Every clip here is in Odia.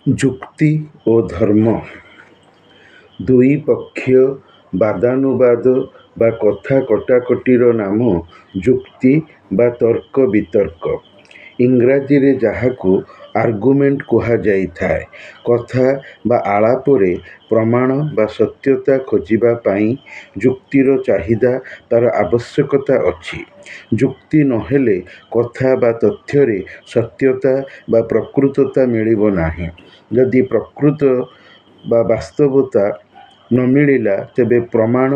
ଯୁକ୍ତି ଓ ଧର୍ମ ଦୁଇ ପକ୍ଷୀୟ ବାଦାନୁବାଦ ବା କଥା କଟାକଟିର ନାମ ଯୁକ୍ତି ବା ତର୍କ ବିତର୍କ। ଇଂରାଜୀରେ ଯାହାକୁ ଆର୍ଗୁମେଣ୍ଟ କୁହାଯାଇଥାଏ। କଥା ବା ଆଳାପରେ ପ୍ରମାଣ ବା ସତ୍ୟତା ଖୋଜିବା ପାଇଁ ଯୁକ୍ତିର ଚାହିଦା ତାର ଆବଶ୍ୟକତା ଅଛି। ଯୁକ୍ତି ନହେଲେ କଥା ବା ତଥ୍ୟରେ ସତ୍ୟତା ବା ପ୍ରକୃତତା ମିଳିବ ନାହିଁ। ଯଦି ପ୍ରକୃତ ବା ବାସ୍ତବତା ନ ମିଳିଲା ତେବେ ପ୍ରମାଣ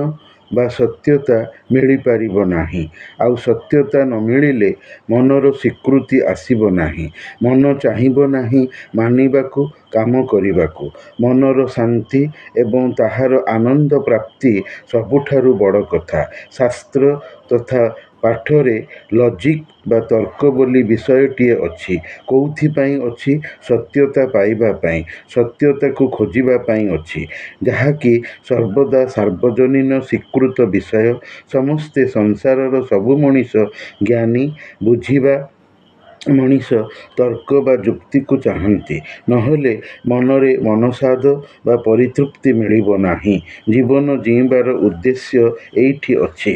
ବା ସତ୍ୟତା ମିଳିପାରିବ ନାହିଁ। ଆଉ ସତ୍ୟତା ନ ମିଳିଲେ ମନର ସ୍ୱୀକୃତି ଆସିବ ନାହିଁ। ମନ ଚାହିଁବ ନାହିଁ ମାନିବାକୁ, କାମ କରିବାକୁ। ମନର ଶାନ୍ତି ଏବଂ ତାହାର ଆନନ୍ଦ ପ୍ରାପ୍ତି ସବୁଠାରୁ ବଡ଼ କଥା। ଶାସ୍ତ୍ର ତଥା ପାଠରେ ଲଜିକ୍ ବା ତର୍କ ବୋଲି ବିଷୟଟିଏ ଅଛି। କୋଉଥିପାଇଁ ଅଛି? ସତ୍ୟତା ପାଇବା ପାଇଁ, ସତ୍ୟତାକୁ ଖୋଜିବା ପାଇଁ ଅଛି, ଯାହାକି ସର୍ବଦା ସାର୍ବଜନୀନ ସ୍ୱୀକୃତ ବିଷୟ। ସମସ୍ତେ ସଂସାରର ସବୁ ମଣିଷ ଜ୍ଞାନୀ, ବୁଝିବା ମଣିଷ ତର୍କ ବା ଯୁକ୍ତିକୁ ଚାହାନ୍ତି। ନହେଲେ ମନରେ ମନସାଦ ବା ପରିତୃପ୍ତି ମିଳିବ ନାହିଁ। ଜୀବନ ଜୀଇଁବାର ଉଦ୍ଦେଶ୍ୟ ଏଇଠି ଅଛି।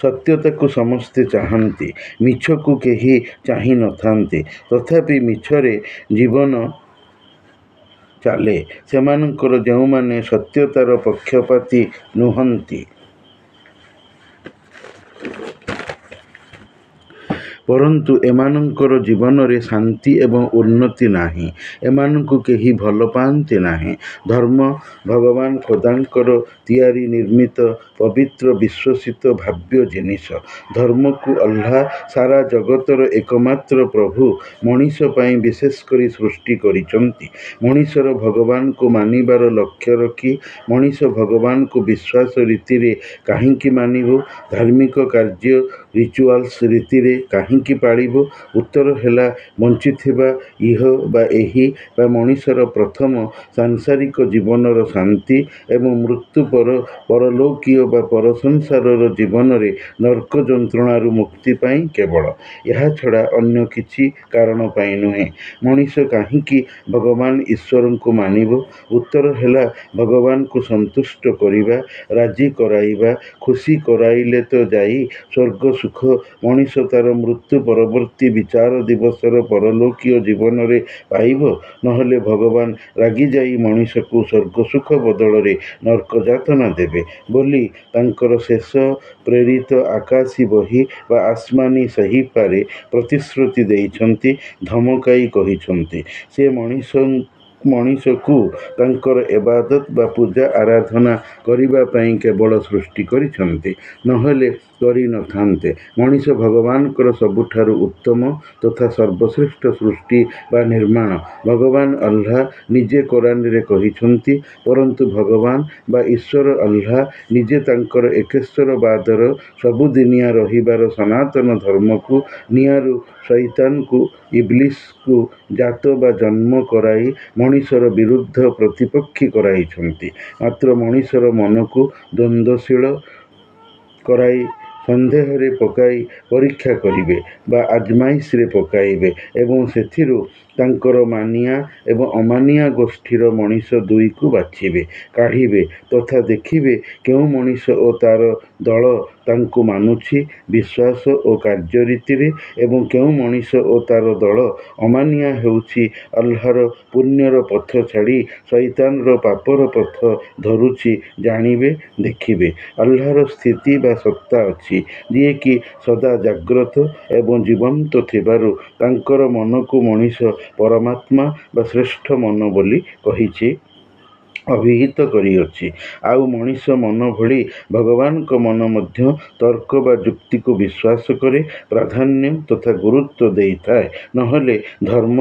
ସତ୍ୟତାକୁ ସମସ୍ତେ ଚାହାନ୍ତି, ମିଛକୁ କେହି ଚାହିଁ ନଥାନ୍ତି। ତଥାପି ମିଛରେ ଜୀବନ ଚାଲେ ସେମାନଙ୍କର ଯେଉଁମାନେ ସତ୍ୟତାର ପକ୍ଷପାତୀ ନୁହନ୍ତି। ପରନ୍ତୁ ଏମାନଙ୍କର ଜୀବନରେ ଶାନ୍ତି ଏବଂ ଉନ୍ନତି ନାହିଁ। ଏମାନଙ୍କୁ କେହି ଭଲ ପାଆନ୍ତି ନାହିଁ। ଧର୍ମ ଭଗବାନ ଖୋଦାଙ୍କର ତିଆରି ନିର୍ମିତ ପବିତ୍ର ବିଶ୍ୱସିତ ଭାବ୍ୟ ଜିନିଷ। ଧର୍ମକୁ ଅଲ୍ଲାହ ସାରା ଜଗତର ଏକମାତ୍ର ପ୍ରଭୁ ମଣିଷ ପାଇଁ ବିଶେଷ କରି ସୃଷ୍ଟି କରିଛନ୍ତି। ମଣିଷର ଭଗବାନଙ୍କୁ ମାନିବାର ଲକ୍ଷ୍ୟ ରଖି ମଣିଷ ଭଗବାନଙ୍କୁ ବିଶ୍ୱାସ ରୀତିରେ କାହିଁକି ମାନିବ? ଧାର୍ମିକ କାର୍ଯ୍ୟ ରିଚୁଆଲ୍ସ ରୀତିରେ କାହିଁକି ପାଳିବ? ଉତ୍ତର ହେଲା ବଞ୍ଚିଥିବା ଇହ ବା ଏହି ବା ମଣିଷର ପ୍ରଥମ ସାଂସାରିକ ଜୀବନର ଶାନ୍ତି ଏବଂ ମୃତ୍ୟୁ પર ପରଲୌକୀୟ ବା ପରସଂସାରର ଜୀବନରେ ନର୍କ ଯନ୍ତ୍ରଣାରୁ ମୁକ୍ତି ପାଇଁ କେବଳ। ଏହାଛଡ଼ା ଅନ୍ୟ କିଛି କାରଣ ପାଇଁ ନୁହେଁ। ମଣିଷ କାହିଁକି ଭଗବାନ ଈଶ୍ୱରଙ୍କୁ ମାନିବ? ଉତ୍ତର ହେଲା ଭଗବାନଙ୍କୁ ସନ୍ତୁଷ୍ଟ କରିବା, ରାଜି କରାଇବା। ଖୁସି କରାଇଲେ ତ ଯାଇ ସ୍ୱର୍ଗ ସୁଖ ମଣିଷ ତାର ମୃତ୍ୟୁ ପରବର୍ତ୍ତୀ ବିଚାର ଦିବସର ପରଲୌକୀୟ ଜୀବନରେ ପାଇବ। ନହେଲେ ଭଗବାନ ରାଗିଯାଇ ମଣିଷକୁ ସ୍ୱର୍ଗସୁଖ ବଦଳରେ ନର୍କ ଯାତନା ଦେବେ ବୋଲି ତାଙ୍କର ଶେଷ ପ୍ରେରିତ ଆକାଶୀ ବହି ବା ଆସମାନୀ ସହିଫାରେ ପ୍ରତିଶ୍ରୁତି ଦେଇଛନ୍ତି, ଧମକାଇ କହିଛନ୍ତି। ସେ ମଣିଷକୁ ତାଙ୍କର ଇବାଦତ ବା ପୂଜା ଆରାଧନା କରିବା ପାଇଁ କେବଳ ସୃଷ୍ଟି କରିଛନ୍ତି, ନହେଲେ କରି ନଥାନ୍ତେ। ମଣିଷ ଭଗବାନଙ୍କର ସବୁଠାରୁ ଉତ୍ତମ ତଥା ସର୍ବଶ୍ରେଷ୍ଠ ସୃଷ୍ଟି ବା ନିର୍ମାଣ। ଭଗବାନ ଅଲ୍ଲାହ ନିଜେ କୋରାନରେ କହିଛନ୍ତି। ପରନ୍ତୁ ଭଗବାନ ବା ଈଶ୍ୱର ଅଲ୍ଲାହ ନିଜେ ତାଙ୍କର ଏକେଶ୍ୱରବାଦର ସବୁଦିନିଆ ରହିବାର ସନାତନ ଧର୍ମକୁ ନିଆଁରୁ ଶଇତାନକୁ ଇବ୍ଲିସକୁ ଜାତ ବା ଜନ୍ମ କରାଇ ମଣିଷର ବିରୁଦ୍ଧ ପ୍ରତିପକ୍ଷୀ କରାଇଛନ୍ତି। ମାତ୍ର ମଣିଷର ମନକୁ ଦ୍ୱନ୍ଦ୍ୱଶୀଳ କରାଇ ସନ୍ଦେହରେ ପକାଇ ପରୀକ୍ଷା କରିବେ ବା ଆଜମାଇଶରେ ପକାଇବେ ଏବଂ ସେଥିରୁ ତାଙ୍କର ମାନିଆ ଏବଂ ଅମାନିଆ ଗୋଷ୍ଠୀର ମଣିଷ ଦୁଇକୁ ବାଛିବେ, କାଢ଼ିବେ ତଥା ଦେଖିବେ କେଉଁ ମଣିଷ ଓ ତାର ଦଳ ତାଙ୍କୁ ମାନୁଛି ବିଶ୍ୱାସ ଓ କାର୍ଯ୍ୟରୀତିରେ ଏବଂ କେଉଁ ମଣିଷ ଓ ତାର ଦଳ ଅମାନିଆ ହେଉଛି ଅଲ୍ଲାହର ପୁଣ୍ୟର ପଥ ଛାଡ଼ି ଶଇତାନର ପାପର ପଥ ଧରୁଛି। ଜାଣିବେ, ଦେଖିବେ। ଅଲ୍ଲାହର ସ୍ଥିତି ବା ସତ୍ତା ଅଛି, ଯିଏକି ସଦା ଜାଗ୍ରତ ଏବଂ ଜୀବନ୍ତ ଥିବାରୁ ତାଙ୍କର ମନକୁ ମଣିଷ ପରମାତ୍ମା ବା ଶ୍ରେଷ୍ଠ ମନ ବୋଲି କହିଛି, ଅଭିହିତ କରିଅଛି। ଆଉ ମଣିଷ ମନ ଭଳି ଭଗବାନଙ୍କ ମନ ମଧ୍ୟ ତର୍କ ବା ଯୁକ୍ତିକୁ ବିଶ୍ୱାସ କରେ, ପ୍ରାଧାନ୍ୟ ତଥା ଗୁରୁତ୍ୱ ଦେଇଥାଏ। ନହେଲେ ଧର୍ମ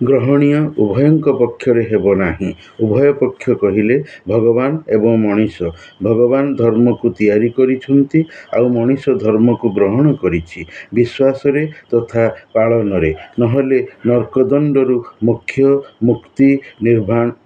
ଗ୍ରହଣୀୟ ଉଭୟଙ୍କ ପକ୍ଷରେ ହେବ ନାହିଁ। ଉଭୟ ପକ୍ଷ କହିଲେ ଭଗବାନ ଏବଂ ମଣିଷ। ଭଗବାନ ଧର୍ମକୁ ତିଆରି କରିଛନ୍ତି, ଆଉ ମଣିଷ ଧର୍ମକୁ ଗ୍ରହଣ କରିଛି ବିଶ୍ୱାସରେ ତଥା ପାଳନରେ। ନହେଲେ ନର୍କଦଣ୍ଡରୁ ମୋକ୍ଷ, ମୁକ୍ତି,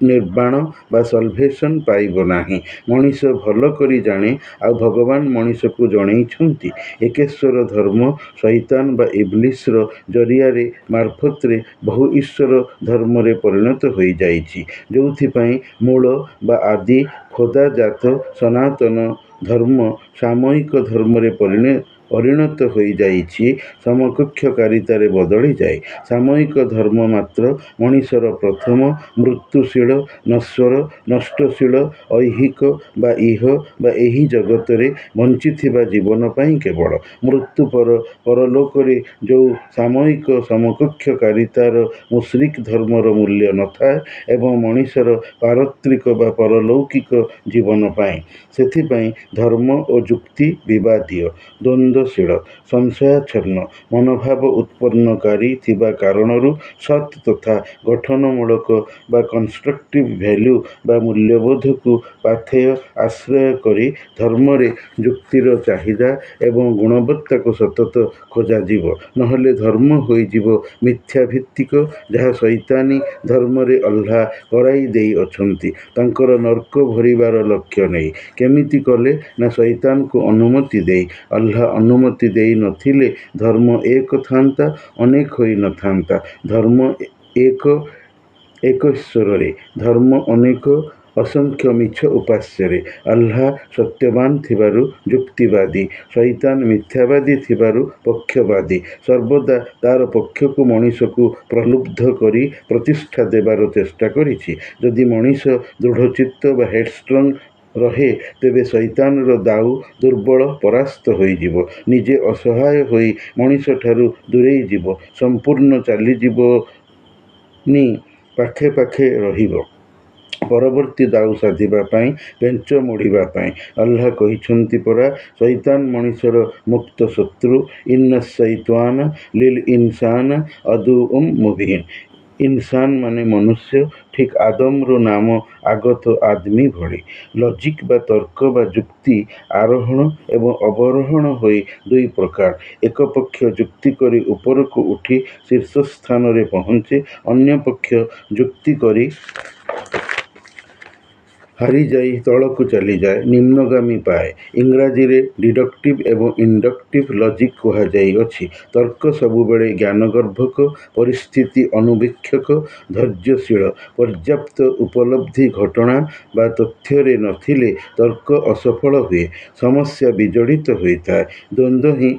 ନିର୍ବାଣ ବା ସଲଭେସନ୍ ପାଇବ ନାହିଁ। ମଣିଷ ଭଲ କରି ଜାଣେ, ଆଉ ଭଗବାନ ମଣିଷକୁ ଜଣେଇଛନ୍ତି। ଏକେଶ୍ୱର ଧର୍ମ ଶଇତାନ ବା ଇବ୍ଲିସର ଜରିଆରେ ମାରଫତରେ ବହୁ ଈଶ୍ୱର ଧର୍ମରେ ପରିଣତ ହୋଇଯାଇଛି, ଯେଉଁଥିପାଇଁ ମୂଳ ବା ଆଦି ଖୋଦାଜାତ ସନାତନ ଧର୍ମ ସାମୟିକ ଧର୍ମରେ ପରିଣତ ହୋଇଯାଇଛି। ସମକକ୍ଷକାରିତାରେ ବଦଳିଯାଏ। ସାମୟିକ ଧର୍ମ ମାତ୍ର ମଣିଷର ପ୍ରଥମ ମୃତ୍ୟୁଶୀଳ, ନଶ୍ୱର, ନଷ୍ଟଶୀଳ, ଐହିକ ବା ଇହ ବା ଏହି ଜଗତରେ ବଞ୍ଚିଥିବା ଜୀବନ ପାଇଁ କେବଳ। ମୃତ୍ୟୁ ପରଲୋକରେ ଯେଉଁ ସାମୟିକ ସମକକ୍ଷକାରିତାର ମୁଶ୍ରିକ ଧର୍ମର ମୂଲ୍ୟ ନଥାଏ ଏବଂ ମଣିଷର ପାରତ୍ରିକ ବା ପରଲୌକିକ ଜୀବନ ପାଇଁ। ସେଥିପାଇଁ ଧର୍ମ ଓ ଯୁକ୍ତି ବିବାଦୀୟ, ଦ୍ୱନ୍ଦ୍ୱଶୀଳ, ସଂଶୟାଚ୍ଛନ୍ନ ମନୋଭାବ ଉତ୍ପନ୍ନକାରୀ ଥିବା କାରଣରୁ ସତ୍ ତଥା ଗଠନମୂଳକ ବା କନଷ୍ଟ୍ରକ୍ଟିଭ୍ ଭ୍ୟାଲୁ ବା ମୂଲ୍ୟବୋଧକୁ ପାଥେୟ ଆଶ୍ରୟ କରି ଧର୍ମରେ ଯୁକ୍ତିର ଚାହିଦା ଏବଂ ଗୁଣବତ୍ତାକୁ ସତତ ଖୋଜାଯିବ। ନହେଲେ ଧର୍ମ ହୋଇଯିବ ମିଥ୍ୟାଭିତ୍ତିକ, ଯାହା ଶଇତାନୀ ଧର୍ମରେ ଅଲ୍ଲାହ କରାଇ ଦେଇଅଛନ୍ତି ତାଙ୍କର ନର୍କ ଭରିବାର ଲକ୍ଷ୍ୟ ନେଇ। କେମିତି କଲେ ନା ଶଇତାନକୁ ଅନୁମତି ଦେଇ। ଅଲ୍ଲାହ ଅନୁମତି ଦେଇ ନଥିଲେ ଧର୍ମ ଏକ ଥାନ୍ତା, ଅନେକ ହୋଇ ନଥାନ୍ତା। ଧର୍ମ ଏକ ଈଶ୍ୱରରେ, ଧର୍ମ ଅନେକ ଅସଂଖ୍ୟ ମିଛ ଉପାସ୍ୟରେ। ଅଲ୍ଲାହ ସତ୍ୟବାନ ଥିବାରୁ ଯୁକ୍ତିବାଦୀ, ଶଇତାନ ମିଥ୍ୟାବାଦୀ ଥିବାରୁ ପକ୍ଷବାଦୀ। ସର୍ବଦା ତାର ପକ୍ଷକୁ ମଣିଷକୁ ପ୍ରଲୁବ୍ଧ କରି ପ୍ରତିଷ୍ଠା ଦେବାର ଚେଷ୍ଟା କରିଛି। ଯଦି ମଣିଷ ଦୃଢ଼ଚିତ୍ତ ବା ହେଡ୍ଷ୍ଟ୍ରଙ୍ଗ ରହେ, ତେବେ ଶଇତାନର ଦାଉ ଦୁର୍ବଳ, ପରାସ୍ତ ହୋଇଯିବ। ନିଜେ ଅସହାୟ ହୋଇ ମଣିଷଠାରୁ ଦୂରେଇ ଯିବ, ସମ୍ପୂର୍ଣ୍ଣ ଚାଲିଯିବନି, ପାଖେ ପାଖେ ରହିବ। ପରବର୍ତ୍ତୀ ଦାଉ ସାଧିବା ପାଇଁ, ପେଞ୍ଚ ମୋଡ଼ିବା ପାଇଁ। ଅଲ୍ଲାହ କହିଛନ୍ତି ପରା, ଶଇତାନ ମଣିଷର ମୁକ୍ତ ଶତ୍ରୁ। ଇନ୍ନଶ-ଶୈତାନ ଲିଲ୍-ଇନସାନ ଅଦୁଉମ୍ ମୁବିନ୍। ଇନସାନ ମାନେ ମନୁଷ୍ୟ, ଠିକ୍ ଆଦମରୁ ନାମ ଆଗତ ଆଦମୀ ଭଳି। ଲଜିକ୍ ବା ତର୍କ ବା ଯୁକ୍ତି ଆରୋହଣ ଏବଂ ଅବରୋହଣ ହୋଇ ଦୁଇ ପ୍ରକାର। ଏକ ପକ୍ଷ ଯୁକ୍ତି କରି ଉପରକୁ ଉଠି ଶୀର୍ଷସ୍ଥାନରେ ପହଞ୍ଚେ, ଅନ୍ୟ ପକ୍ଷ ଯୁକ୍ତି କରି ହାରିଯାଇ ତଳକୁ ଚାଲିଯାଏ, ନିମ୍ନଗାମୀ ପାଏ। ଇଂରାଜୀରେ ଡିଡକ୍ଟିଭ୍ ଏବଂ ଇଣ୍ଡକ୍ଟିଭ୍ ଲଜିକ୍ କୁହାଯାଇଅଛି। ତର୍କ ସବୁବେଳେ ଜ୍ଞାନଗର୍ଭକ, ପରିସ୍ଥିତି ଅନୁବୀକ୍ଷକ, ଧୈର୍ଯ୍ୟଶୀଳ। ପର୍ଯ୍ୟାପ୍ତ ଉପଲବ୍ଧି ଘଟଣା ବା ତଥ୍ୟରେ ନଥିଲେ ତର୍କ ଅସଫଳ ହୁଏ, ସମସ୍ୟା ବିଜଡ଼ିତ ହୋଇଥାଏ। ଦ୍ୱନ୍ଦ୍ୱ ହିଁ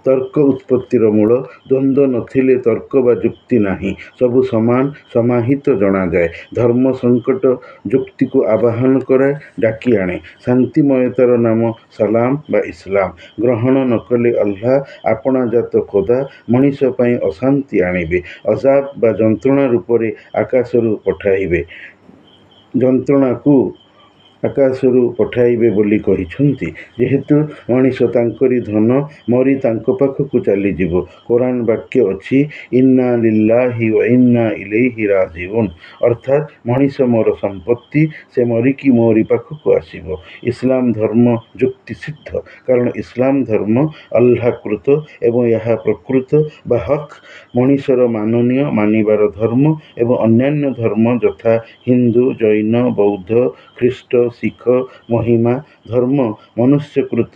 ତର୍କ ଉତ୍ପତ୍ତିର ମୂଳ। ଦ୍ୱନ୍ଦ୍ୱ ନଥିଲେ ତର୍କ ବା ଯୁକ୍ତି ନାହିଁ, ସବୁ ସମାନ ସମାହିତ ଜଣାଯାଏ। ଧର୍ମ ସଙ୍କଟ ଯୁକ୍ତିକୁ ଆବାହନ କରାଏ, ଡାକି ଆଣେ। ଶାନ୍ତିମୟତାର ନାମ ସଲାମ ବା ଇସଲାମ। ଗ୍ରହଣ ନକଲେ ଅଲ୍ଲାହ ଆପଣାଜାତ ଖୋଦା ମଣିଷ ପାଇଁ ଅଶାନ୍ତି ଆଣିବେ, ଅଜାବ ବା ଯନ୍ତ୍ରଣା ରୂପରେ ଆକାଶରୁ ପଠାଇବେ। ଯନ୍ତ୍ରଣାକୁ ଆକାଶରୁ ପଠାଇବେ ବୋଲି କହିଛନ୍ତି। ଯେହେତୁ ମଣିଷ ତାଙ୍କରି ଧନ, ମରି ତାଙ୍କ ପାଖକୁ ଚାଲିଯିବ। କୋରାନ ବାକ୍ୟ ଅଛି, ଇନ୍ନା ଲିଲ୍ଲାହି ୱ ଇନ୍ନା ଇଲୈହି ରାଜିଉନ୍। ଅର୍ଥାତ୍ ମଣିଷ ମୋର ସମ୍ପତ୍ତି, ସେ ମରିକି ମୋରି ପାଖକୁ ଆସିବ। ଇସଲାମ ଧର୍ମ ଯୁକ୍ତିସିଦ୍ଧ, କାରଣ ଇସଲାମ ଧର୍ମ ଅଲ୍ଲାହକୃତ ଏବଂ ଏହା ପ୍ରକୃତ ବା ହକ୍। ମଣିଷର ମାନନୀୟ, ମାନିବାର ଧର୍ମ ଏବଂ ଅନ୍ୟାନ୍ୟ ଧର୍ମ ଯଥା ହିନ୍ଦୁ, ଜୈନ, ବୌଦ୍ଧ, ଖ୍ରୀଷ୍ଟ, ଶିଖ, ମହିମା ଧର୍ମ ମନୁଷ୍ୟକୃତ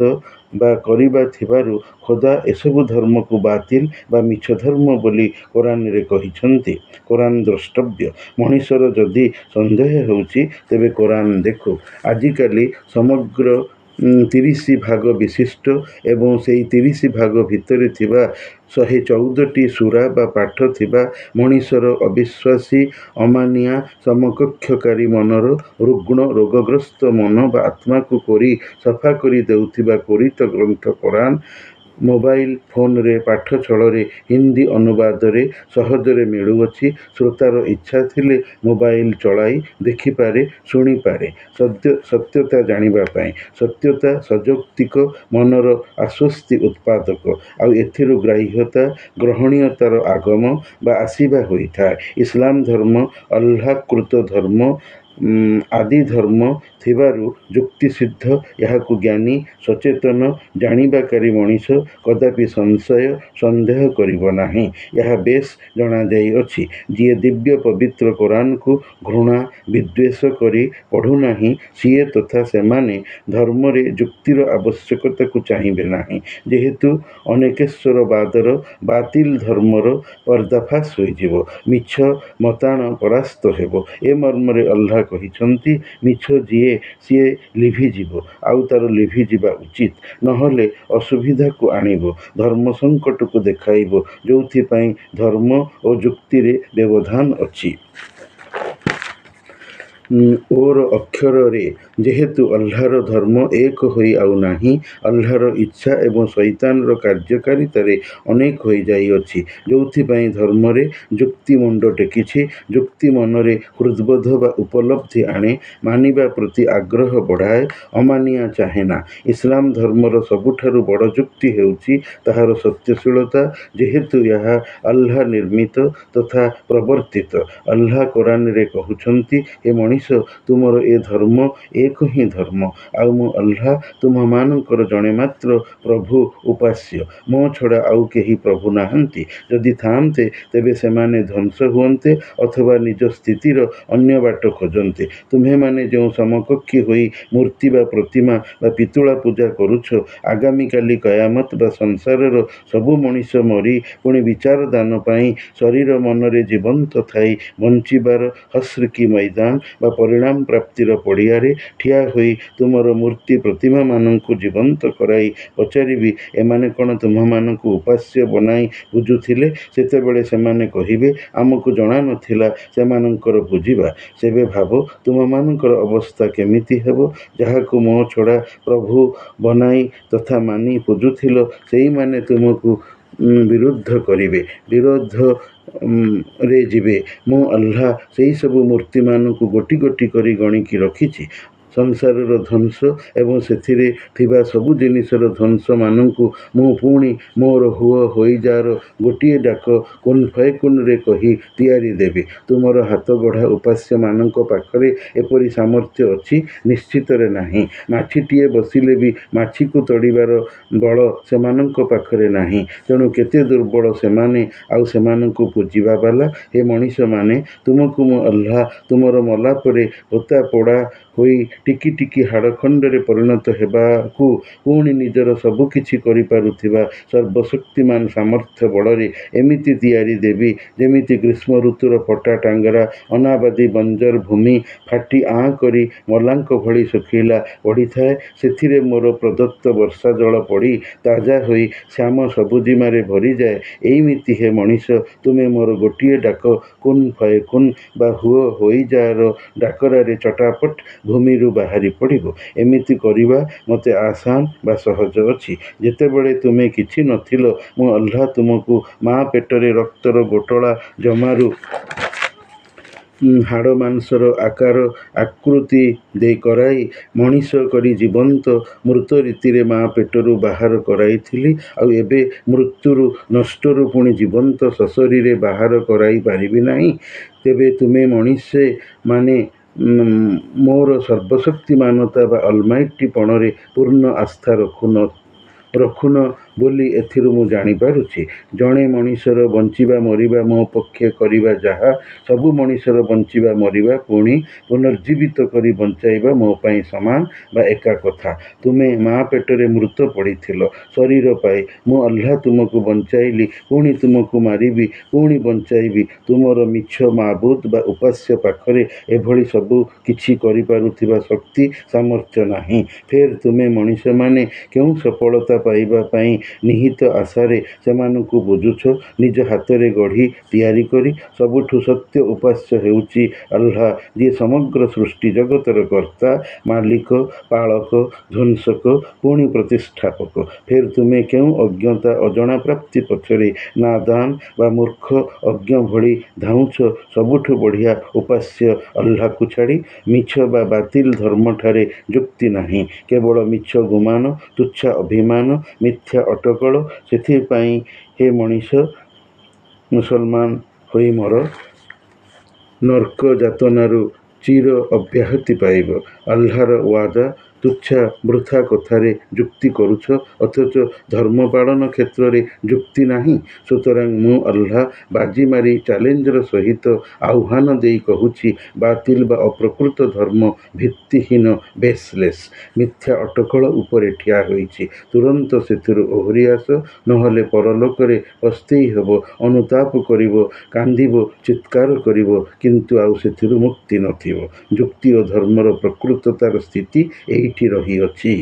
ବା କରିବା ଥିବାରୁ ଖୋଦା ଏସବୁ ଧର୍ମକୁ ବାତିଲ ବା ମିଛ ଧର୍ମ ବୋଲି କୋରାନରେ କହିଛନ୍ତି। କୋରାନ ଦ୍ରଷ୍ଟବ୍ୟ। ମଣିଷର ଯଦି ସନ୍ଦେହ ହେଉଛି, ତେବେ କୋରାନ ଦେଖୁ। ଆଜିକାଲି ସମଗ୍ର 30 ଭାଗ ବିଶିଷ୍ଟ ଏବଂ ସେହି 30 ଭାଗ ଭିତରେ ଥିବା 114ଟି ସୂରା ବା ପାଠ ଥିବା ମଣିଷର ଅବିଶ୍ୱାସୀ, ଅମାନିଆ, ସମକକ୍ଷକାରୀ ମନର ରୁଗ୍ଣ ରୋଗଗ୍ରସ୍ତ ମନ ବା ଆତ୍ମାକୁ କୋରି ସଫା କରି ଦେଉଥିବା କୋରିତ ଗ୍ରନ୍ଥ କୋରାନ ମୋବାଇଲ ଫୋନରେ ପାଠ ଛଳରେ ହିନ୍ଦୀ ଅନୁବାଦରେ ସହଜରେ ମିଳୁଅଛି। ଶ୍ରୋତାର ଇଚ୍ଛା ଥିଲେ ମୋବାଇଲ ଚଳାଇ ଦେଖିପାରେ, ଶୁଣିପାରେ। ସତ୍ୟତା ଜାଣିବା ପାଇଁ। ସତ୍ୟତା ସଯୌକ୍ତିକ, ମନର ଆଶ୍ୱସ୍ତି ଉତ୍ପାଦକ। ଆଉ ଏଥିରୁ ଗ୍ରାହ୍ୟତା, ଗ୍ରହଣୀୟତାର ଆଗମ ବା ଆସିବା ହୋଇଥାଏ। ଇସଲାମ ଧର୍ମ ଅଲ୍ଲାହକୃତ ଧର୍ମ, ଆଦି ଧର୍ମ ଥିବାରୁ ଯୁକ୍ତିସିଦ୍ଧ। ଏହାକୁ ଜ୍ଞାନୀ, ସଚେତନ, ଜାଣିବାକାରୀ ମଣିଷ କଦାପି ସଂଶୟ, ସନ୍ଦେହ କରିବ ନାହିଁ। ଏହା ବେଶ୍ ଜଣାଯାଇଅଛି। ଯିଏ ଦିବ୍ୟ ପବିତ୍ର କୋରାନକୁ ଘୃଣା, ବିଦ୍ୱେଷ କରି ପଢ଼ୁନାହିଁ, ସିଏ ତଥା ସେମାନେ ଧର୍ମରେ ଯୁକ୍ତିର ଆବଶ୍ୟକତାକୁ ଚାହିଁବେ ନାହିଁ। ଯେହେତୁ ଅନେକେଶ୍ୱରବାଦର ବାତିଲ ଧର୍ମର ପର୍ଦ୍ଦାଫାଶ ହୋଇଯିବ, ମିଛ ମତାଣ ପରାସ୍ତ ହେବ। ଏ ମର୍ମରେ ଅଲ୍ଲାହ କହିଛନ୍ତି, ମିଛ ଯିଏ ସିଏ ଲିଭିଯିବ, ଆଉ ତାର ଲିଭିଯିବା ଉଚିତ। ନହେଲେ ଅସୁବିଧାକୁ ଆଣିବ, ଧର୍ମ ସଙ୍କଟକୁ ଦେଖାଇବ, ଯୋଉଥିପାଇଁ ଧର୍ମ ଓ ଯୁକ୍ତିରେ ବ୍ୟବଧାନ ଅଛି। ଓର ଅକ୍ଷରରେ ଯେହେତୁ ଅଲ୍ଲାହର ଧର୍ମ ଏକ ହୋଇ ଆଉ ନାହିଁ, ଅଲ୍ଲାହର ଇଚ୍ଛା ଏବଂ ଶଇତାନର କାର୍ଯ୍ୟକାରିତାରେ ଅନେକ ହୋଇଯାଇଅଛି। ଯୋଉଥିପାଇଁ ଧର୍ମରେ ଯୁକ୍ତି ମୁଣ୍ଡ ଟେକିଛି। ଯୁକ୍ତି ମନରେ ହୃଦବୋଧ ବା ଉପଲବ୍ଧି ଆଣେ, ମାନିବା ପ୍ରତି ଆଗ୍ରହ ବଢ଼ାଏ, ଅମାନିଆ ଚାହେଁନା। ଇସଲାମ ଧର୍ମର ସବୁଠାରୁ ବଡ଼ ଯୁକ୍ତି ହେଉଛି ତାହାର ସତ୍ୟଶୀଳତା। ଯେହେତୁ ଏହା ଅଲ୍ଲାହ ନିର୍ମିତ ତଥା ପ୍ରବର୍ତ୍ତିତ। ଅଲ୍ଲାହ କୋରାନରେ କହୁଛନ୍ତି, ହେ ମଣିଷ, ତୁମର ଏ ଧର୍ମ ଏକ ହିଁ ଧର୍ମ, ଆଉ ମୁଁ ଅଲ୍ଲାହ ତୁମମାନଙ୍କର ଜଣେ ମାତ୍ର ପ୍ରଭୁ ଉପାସ୍ୟ। ମୋ ଛଡ଼ା ଆଉ କେହି ପ୍ରଭୁ ନାହାନ୍ତି। ଯଦି ଥାଆନ୍ତେ, ତେବେ ସେମାନେ ଧ୍ୱଂସ ହୁଅନ୍ତେ ଅଥବା ନିଜ ସ୍ଥିତିର ଅନ୍ୟ ବାଟ ଖୋଜନ୍ତେ। ତୁମ୍ଭେମାନେ ଯେଉଁ ସମକକ୍ଷୀ ହୋଇ ମୂର୍ତ୍ତି ବା ପ୍ରତିମା ବା ପିତୁଳା ପୂଜା କରୁଛ, ଆଗାମୀକାଲି କୟାମତ ବା ସଂସାରର ସବୁ ମଣିଷ ମରି ପୁଣି ବିଚାର ଦାନ ପାଇଁ ଶରୀର ମନରେ ଜୀବନ୍ତ ଥାଇ ବଞ୍ଚିବାର ହସ୍ର କି ମୈଦାନ ବା ପରିଣାମ ପ୍ରାପ୍ତିର ପଡ଼ିଆରେ ଠିଆ ହୋଇ ତୁମର ମୂର୍ତ୍ତି ପ୍ରତିମାମାନଙ୍କୁ ଜୀବନ୍ତ କରାଇ ପଚାରିବି, ଏମାନେ କ'ଣ ତୁମ୍ଭମାନଙ୍କୁ ଉପାସ୍ୟ ବନାଇ ପୂଜୁଥିଲେ? ସେତେବେଳେ ସେମାନେ କହିବେ, ଆମକୁ ଜଣା ନଥିଲା ସେମାନଙ୍କର ପୂଜିବା। ସେବେ ଭାବ, ତୁମମାନଙ୍କର ଅବସ୍ଥା କେମିତି ହେବ? ଯାହାକୁ ମୋ ଛଡ଼ା ପ୍ରଭୁ ବନାଇ ତଥା ମାନି ପୂଜୁଥିଲ, ସେଇମାନେ ତୁମକୁ ବିରୁଦ୍ଧ କରିବେ, ବିରୋଧରେ ଯିବେ। ମୁଁ ଅଲ୍ଲାହ ସେହିସବୁ ମୂର୍ତ୍ତିମାନଙ୍କୁ ଗୋଟି ଗୋଟି କରି ଗଣିକି ରଖିଛି। ସଂସାରର ଧ୍ୱଂସ ଏବଂ ସେଥିରେ ଥିବା ସବୁ ଜିନିଷର ଧ୍ୱଂସମାନଙ୍କୁ ମୁଁ ପୁଣି ମୋର ହୁଅ ହୋଇଯାର ଗୋଟିଏ ଡାକ କୁନ୍ ଫୟକୁନରେ କହି ତିଆରି ଦେବି। ତୁମର ହାତଗଢ଼ା ଉପାସ୍ୟମାନଙ୍କ ପାଖରେ ଏପରି ସାମର୍ଥ୍ୟ ଅଛି? ନିଶ୍ଚିତରେ ନାହିଁ। ମାଛିଟିଏ ବସିଲେ ବି ମାଛିକୁ ତଡ଼ିବାର ବଳ ସେମାନଙ୍କ ପାଖରେ ନାହିଁ। ତେଣୁ କେତେ ଦୁର୍ବଳ ସେମାନେ, ଆଉ ସେମାନଙ୍କୁ ପୂଜିବାବାଲା। ହେ ମଣିଷମାନେ, ତୁମକୁ ମୁଁ ଅଲ୍ଲାହ ତୁମର ମଲା ପରେ ହୋତା ପୋଡ଼ା ହୋଇ ଟିକି ଟିକି ହାଡ଼ଖଣ୍ଡରେ ପରିଣତ ହେବାକୁ ପୁଣି ନିଜର ସବୁକିଛି କରିପାରୁଥିବା ସର୍ବଶକ୍ତିମାନ ସାମର୍ଥ୍ୟ ବଳରେ ଏମିତି ତିଆରି ଦେବି, ଯେମିତି ଗ୍ରୀଷ୍ମ ଋତୁର ଫଟା ଟାଙ୍ଗରା ଅନାବାଦୀ ବଞ୍ଜର ଭୂମି ଫାଟି ଆଁ କରି ମଲାଙ୍କ ଭଳି ଶୁଖିଲା ପଡ଼ିଥାଏ। ସେଥିରେ ମୋର ପ୍ରଦତ୍ତ ବର୍ଷା ଜଳ ପଡ଼ି ତାଜା ହୋଇ ଶ୍ୟାମ ସବୁଜିମାରେ ଭରିଯାଏ। ଏଇମିତି ହେ ମଣିଷ, ତୁମେ ମୋର ଗୋଟିଏ ଡାକ କୁନ୍ ଫୟକୁନ୍ ବା ହୁଅ ହୋଇଯାର ଡାକରାରେ ଚଟାପଟ ଭୂମିରୁ ବାହାରି ପଡ଼ିବ। ଏମିତି କରିବା ମୋତେ ଆସାନ ବା ସହଜ ଅଛି। ଯେତେବେଳେ ତୁମେ କିଛି ନଥିଲ, ମୁଁ ଅଲ୍ଲାହ ତୁମକୁ ମା ପେଟରେ ରକ୍ତର ଗୋଟଳା ଜମାରୁ ହାଡ଼ ମାଂସର ଆକାର ଆକୃତି କରାଇ ମଣିଷ କରି ଜୀବନ୍ତ ମୃତ ରୀତିରେ ମା ପେଟରୁ ବାହାର କରାଇଥିଲି। ଆଉ ଏବେ ମୃତ୍ୟୁରୁ ନଷ୍ଟରୁ ପୁଣି ଜୀବନ୍ତ ସଶରୀରେ ବାହାର କରାଇ ପାରିବି ନାହିଁ? ତେବେ ତୁମେ ମଣିଷମାନେ ମୋର ସର୍ବଶକ୍ତିମାନତା ବା ଅଲମାଇଟି ପଣରେ ପୂର୍ଣ୍ଣ ଆସ୍ଥା ରଖୁନ ବୋଲି ଏଥିରୁ ମୁଁ ଜାଣିପାରୁଛି। ଜଣେ ମଣିଷର ବଞ୍ଚିବା ମରିବା ମୋ ପକ୍ଷେ କରିବା ଯାହା, ସବୁ ମଣିଷର ବଞ୍ଚିବା ମରିବା ପୁଣି ପୁନର୍ଜୀବିତ କରି ବଞ୍ଚାଇବା ମୋ ପାଇଁ ସମାନ ବା ଏକା କଥା। ତୁମେ ମା ପେଟରେ ମୃତ ପଡ଼ିଥିଲ ଶରୀର ପାଇ। ମୁଁ ଅଲ୍ଲାହ ତୁମକୁ ବଞ୍ଚାଇଲି, ପୁଣି ତୁମକୁ ମାରିବି, ପୁଣି ବଞ୍ଚାଇବି। ତୁମର ମିଛ ମାବୁଦ ବା ଉପାସ୍ୟ ପାଖରେ ଏଭଳି ସବୁ କିଛି କରିପାରୁଥିବା ଶକ୍ତି ସାମର୍ଥ୍ୟ ନାହିଁ। ଫେର ତୁମେ ମଣିଷମାନେ କେଉଁ ସଫଳତା ପାଇବା ପାଇଁ ନିହିତ ଆଶାରେ ସେମାନଙ୍କୁ ବୁଝୁଛ। ନିଜ ହାତରେ ଗଢ଼ି ତିଆରି କରି। ସବୁଠୁ ସତ୍ୟ ଉପାସ୍ୟ ହେଉଛି ଆଲ୍ଲାହ, ଯିଏ ସମଗ୍ର ସୃଷ୍ଟି ଜଗତର କର୍ତ୍ତା, ମାଲିକ, ପାଳକ, ଧ୍ୱଂସକ, ପୁଣି ପ୍ରତିଷ୍ଠାପକ। ଫେର ତୁମେ କେଉଁ ଅଜ୍ଞତା ଅଜଣା ପ୍ରାପ୍ତି ପଛରେ ନାଦାନ ବା ମୂର୍ଖ ଅଜ୍ଞ ଭଳି ଧାଉଁଛ? ସବୁଠୁ ବଢ଼ିଆ ଉପାସ୍ୟ ଆଲ୍ଲାହକୁ ଛାଡ଼ି। ମିଛ ବା ବାତିଲ ଧର୍ମଠାରେ ଯୁକ୍ତି ନାହିଁ, କେବଳ ମିଛ ଗୁମାନ, ତୁଚ୍ଛା ଅଭିମାନ, ମିଥ୍ୟା ଅଟକଳ। ସେଥିପାଇଁ ହେ ମଣିଷ, ମୁସଲମାନ ହୋଇ ମର। ନର୍କ ଯାତନାରୁ ଚିର ଅବ୍ୟାହତି ପାଇବ। ଆଲ୍ଲାହର ୱାଦା। ତୁଚ୍ଛା ବୃଥା କଥାରେ ଯୁକ୍ତି କରୁଛ, ଅଥଚ ଧର୍ମ ପାଳନ କ୍ଷେତ୍ରରେ ଯୁକ୍ତି ନାହିଁ। ସୁତରାଂ ମୁଁ ଆଲ୍ଲାହ ବାଜି ମାରି ଚ୍ୟାଲେଞ୍ଜର ସହିତ ଆହ୍ୱାନ ଦେଇ କହୁଛି, ବାତିଲ ବା ଅପ୍ରକୃତ ଧର୍ମ ଭିତ୍ତିହୀନ, ବେସଲେସ୍, ମିଥ୍ୟା ଅଟକଳ ଉପରେ ଠିଆ ହୋଇଛି। ତୁରନ୍ତ ସେଥିରୁ ଓହରି ଆସ, ନହେଲେ ପରଲୋକରେ ପସ୍ତେଇ ହେବ, ଅନୁତାପ କରିବ, କାନ୍ଦିବ, ଚିତ୍କାର କରିବ, କିନ୍ତୁ ଆଉ ସେଥିରୁ ମୁକ୍ତି ନଥିବ। ଯୁକ୍ତି ଓ ଧର୍ମର ପ୍ରକୃତତାର ସ୍ଥିତି ଏଇଠି ରହିଅଛି।